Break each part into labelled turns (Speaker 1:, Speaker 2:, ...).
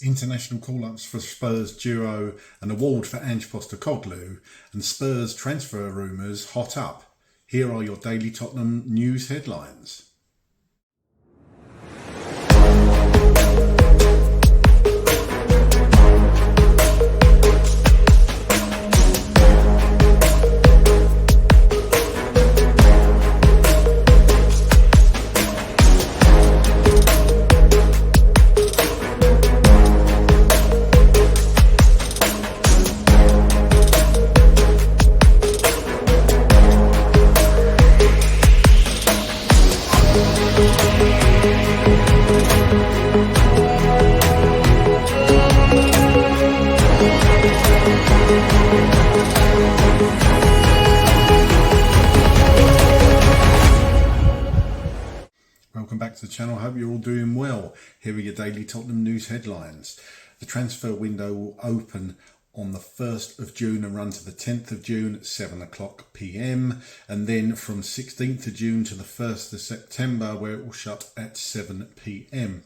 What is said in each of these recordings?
Speaker 1: International call-ups for Spurs duo, an award for Ange and Spurs transfer rumours hot up. Here are your daily Tottenham news headlines. Welcome back to the channel. Hope you're all doing well. Here are your daily Tottenham news headlines. The transfer window will open on the 1st of June and run to the 10th of June at 7 o'clock PM, and then from 16th of June to the 1st of September, where it will shut at 7 PM.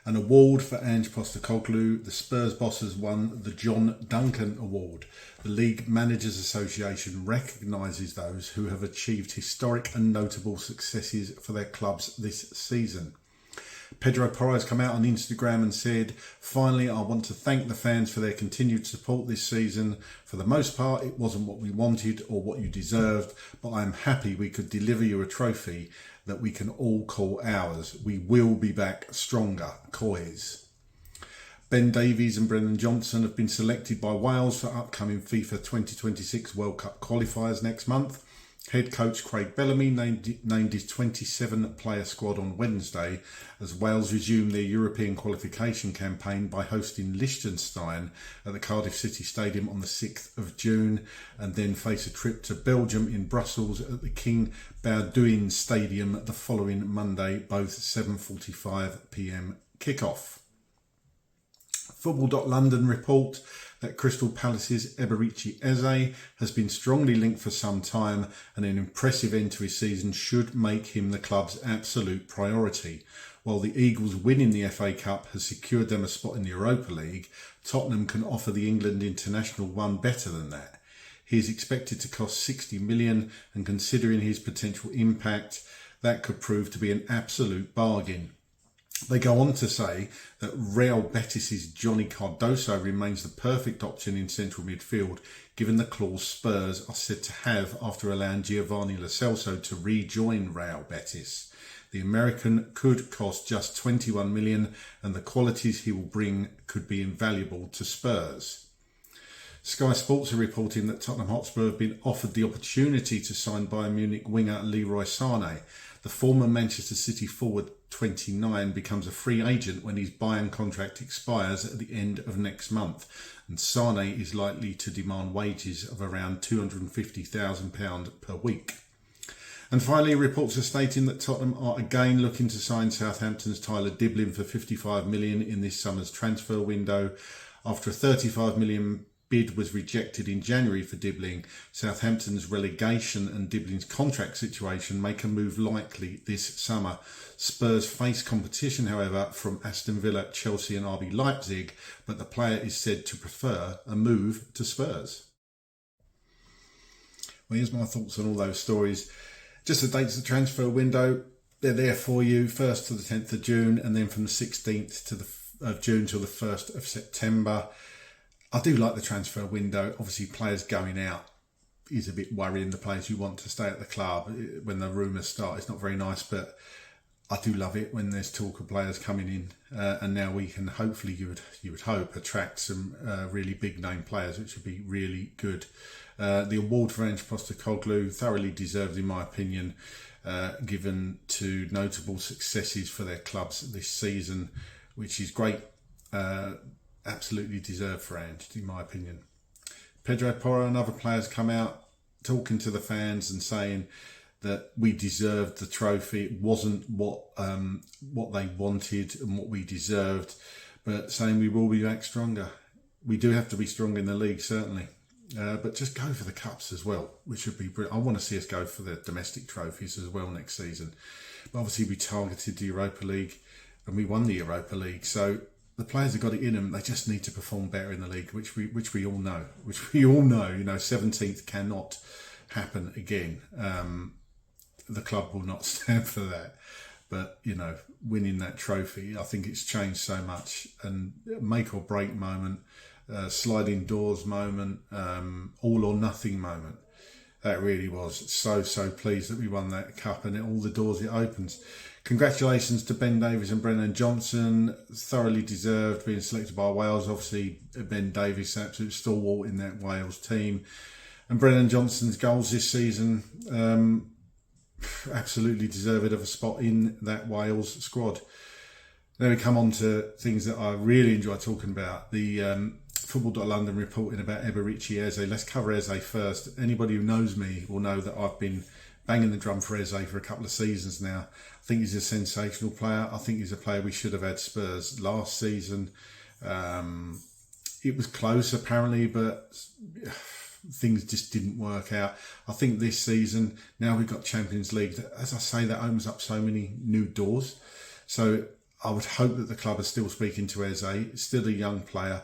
Speaker 1: An award for Ange Postecoglou. The Spurs boss has won the John Duncan Award. The League Managers Association recognises those who have achieved historic and notable successes for their clubs this season. Pedro Porro has come out on Instagram and said, "Finally, I want to thank the fans for their continued support this season. For the most part, it wasn't what we wanted or what you deserved, but I'm happy we could deliver you a trophy that we can all call ours. We will be back stronger, Coys." Ben Davies and Brennan Johnson have been selected by Wales for upcoming FIFA 2026 World Cup qualifiers next month. Head coach Craig Bellamy named his 27-player squad on Wednesday as Wales resume their European qualification campaign by hosting Liechtenstein at the Cardiff City Stadium on the 6th of June and then face a trip to Belgium in Brussels at the King Baudouin Stadium the following Monday, both 7:45 PM kickoff. Football.London report that Crystal Palace's Eberechi Eze has been strongly linked for some time, and an impressive end to his season should make him the club's absolute priority. While the Eagles winning the FA Cup has secured them a spot in the Europa League, Tottenham can offer the England international one better than that. He is expected to cost 60 million, and considering his potential impact, that could prove to be an absolute bargain. They go on to say that Real Betis' Johnny Cardoso remains the perfect option in central midfield, given the clause Spurs are said to have after allowing Giovanni Lo Celso to rejoin Real Betis. The American could cost just 21 million, and the qualities he will bring could be invaluable to Spurs. Sky Sports are reporting that Tottenham Hotspur have been offered the opportunity to sign Bayern Munich winger Leroy Sané. The former Manchester City forward 29 becomes a free agent when his Bayern contract expires at the end of next month, and Sané is likely to demand wages of around £250,000 per week. And finally, reports are stating that Tottenham are again looking to sign Southampton's Tyler Dibling for 55 million in this summer's transfer window. After a 35 million bid was rejected in January for Dibling, Southampton's relegation and Dibling's contract situation make a move likely this summer. Spurs face competition, however, from Aston Villa, Chelsea and RB Leipzig, but the player is said to prefer a move to Spurs. Well, here's my thoughts on all those stories. Just the dates of the transfer window, they're there for you, 1st to the 10th of June, and then from the 16th of June till the 1st of September. I do like the transfer window. Obviously, players going out is a bit worrying. The players you want to stay at the club when the rumours start, it's not very nice, but I do love it when there's talk of players coming in, and now we can hopefully, you would hope, attract some really big name players, which would be really good. The award for Ange Postecoglou, thoroughly deserved in my opinion, given to notable successes for their clubs this season, which is great. Absolutely deserved for Ange, in my opinion. Pedro Porro and other players come out talking to the fans and saying that we deserved the trophy. It wasn't what they wanted and what we deserved, but saying we will be back stronger. We do have to be strong in the league, certainly. But just go for the cups as well, which would be brilliant. I want to see us go for the domestic trophies as well next season. But obviously we targeted the Europa League and we won the Europa League. So the players have got it in them. They just need to perform better in the league, which we all know. You know, 17th cannot happen again. The club will not stand for that. But, you know, winning that trophy, I think it's changed so much. And make or break moment, sliding doors moment, all or nothing moment. That really was. So pleased that we won that cup and all the doors it opens. Congratulations to Ben Davies and Brennan Johnson. Thoroughly deserved being selected by Wales. Obviously, Ben Davies, absolute stalwart in that Wales team. And Brennan Johnson's goals this season, absolutely deserved of a spot in that Wales squad. Then we come on to things that I really enjoy talking about. The Football.London reporting about Eberechi Eze. Let's cover Eze first. Anybody who knows me will know that I've been banging the drum for Eze for a couple of seasons now. I think he's a sensational player. I think he's a player we should have had Spurs last season. It was close apparently, but things just didn't work out. I think this season, now we've got Champions League, as I say, that opens up so many new doors. So I would hope that the club is still speaking to Eze, still a young player.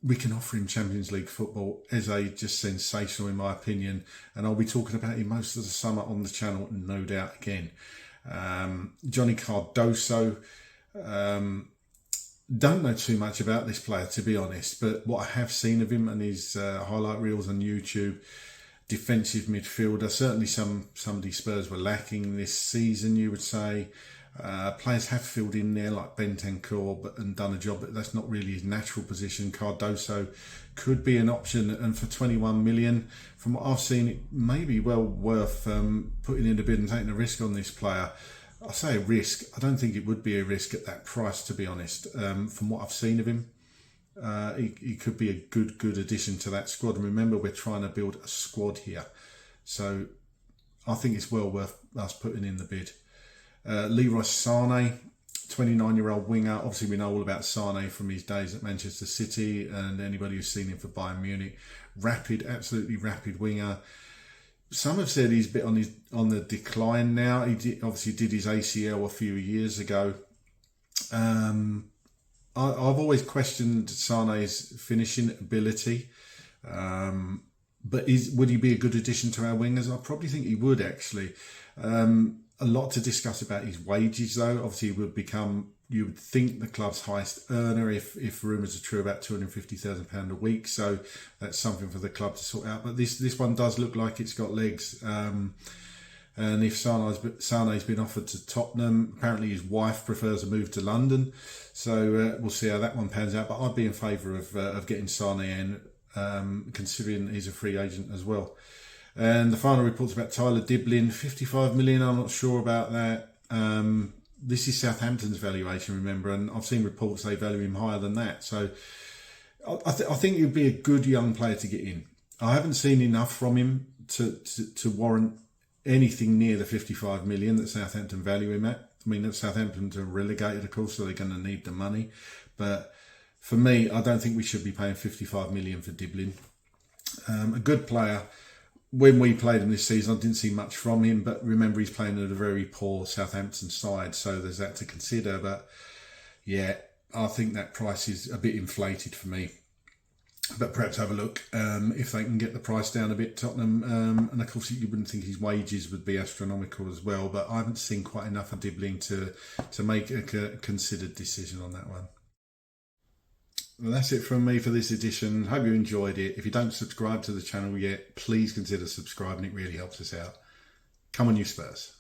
Speaker 1: We can offer him Champions League football. Eze, just sensational in my opinion. And I'll be talking about him most of the summer on the channel, no doubt again. Johnny Cardoso. Don't know too much about this player, to be honest, but what I have seen of him and his highlight reels on YouTube, defensive midfielder, certainly somebody Spurs were lacking this season, you would say. Players have filled in there like Bentancur and done a job, but that's not really his natural position. Cardoso could be an option, and for 21 million, from what I've seen, it may be well worth putting in a bid and taking a risk on this player. I say a risk. I don't think it would be a risk at that price, to be honest. From what I've seen of him, he could be a good addition to that squad. And remember, we're trying to build a squad here, so I think it's well worth us putting in the bid. Leroy Sané, 29-year-old winger. Obviously, we know all about Sané from his days at Manchester City, and anybody who's seen him for Bayern Munich. Absolutely rapid winger. Some have said he's a bit on the decline now. He obviously did his ACL a few years ago. I've always questioned Sané's finishing ability, but would he be a good addition to our wingers? I probably think he would, actually. A lot to discuss about his wages, though. Obviously, he would become, you would think, the club's highest earner if rumours are true, about £250,000 a week. So that's something for the club to sort out. But this one does look like it's got legs. And if Sané's been offered to Tottenham, apparently his wife prefers a move to London. So we'll see how that one pans out. But I'd be in favour of getting Sané in, considering he's a free agent as well. And the final report's about Tyler Dibling, 55 million. I'm not sure about that. This is Southampton's valuation, remember, and I've seen reports they value him higher than that. So I think he'd be a good young player to get in. I haven't seen enough from him to warrant anything near the 55 million that Southampton value him at. I mean, Southampton are relegated, of course, so they're going to need the money. But for me, I don't think we should be paying 55 million for Dibling. A good player. When we played him this season, I didn't see much from him, but remember, he's playing at a very poor Southampton side, so there's that to consider. But yeah, I think that price is a bit inflated for me. But perhaps have a look if they can get the price down a bit, Tottenham. And of course, you wouldn't think his wages would be astronomical as well, but I haven't seen quite enough of Dibling to make a considered decision on that one. Well, that's it from me for this edition. Hope you enjoyed it. If you don't subscribe to the channel yet, please consider subscribing. It really helps us out. Come on, you Spurs.